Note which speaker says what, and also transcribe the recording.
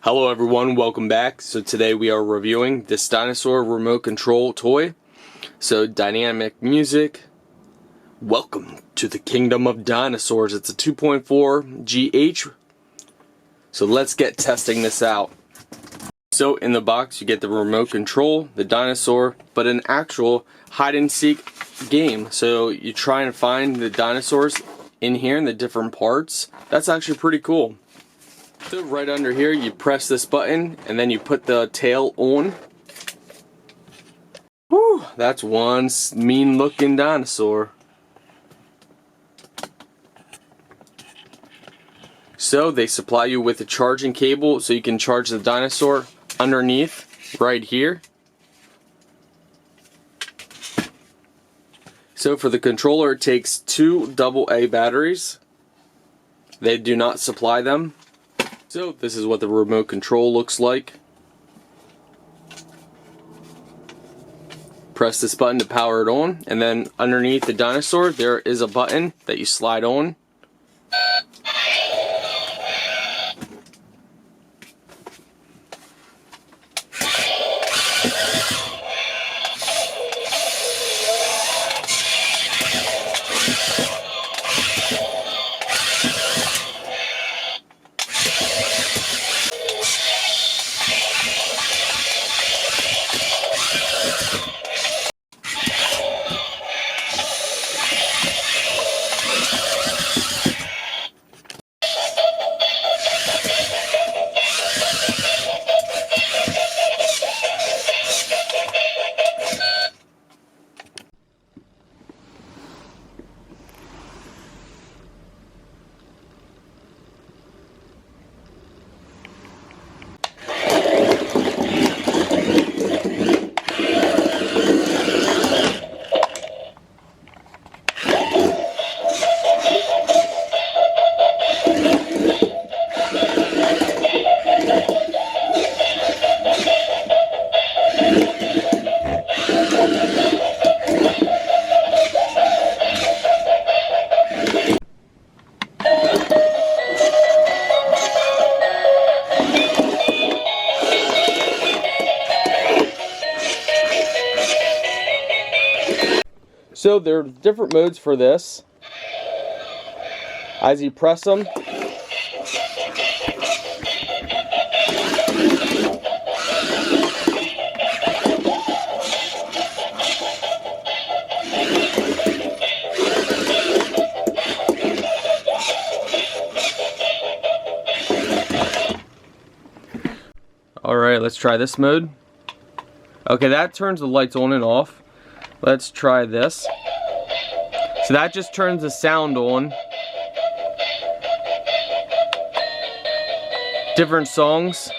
Speaker 1: Hello everyone, welcome back. So today we are reviewing this Dinosaur remote control toy. So dynamic music. Welcome to the kingdom of dinosaurs. It's a 2.4 GH. So let's get testing this out. So in the box you get the remote control, the dinosaur, but an actual hide and seek game. So you try and find the dinosaurs in here in the different parts. That's actually pretty cool. So right under here you press this button and then you put the tail on. Whew, that's one mean looking dinosaur. So they supply you with a charging cable so you can charge the dinosaur underneath right here. So for the controller it takes two AA batteries. They do not supply them. So this is what the remote control looks like. Press this button to power it on, and then underneath the dinosaur there is a button that you slide on. So there are different modes for this. As you press them, alright, let's try this mode. Okay, that turns the lights on and off. Let's try this. So that just turns the sound on. Different songs.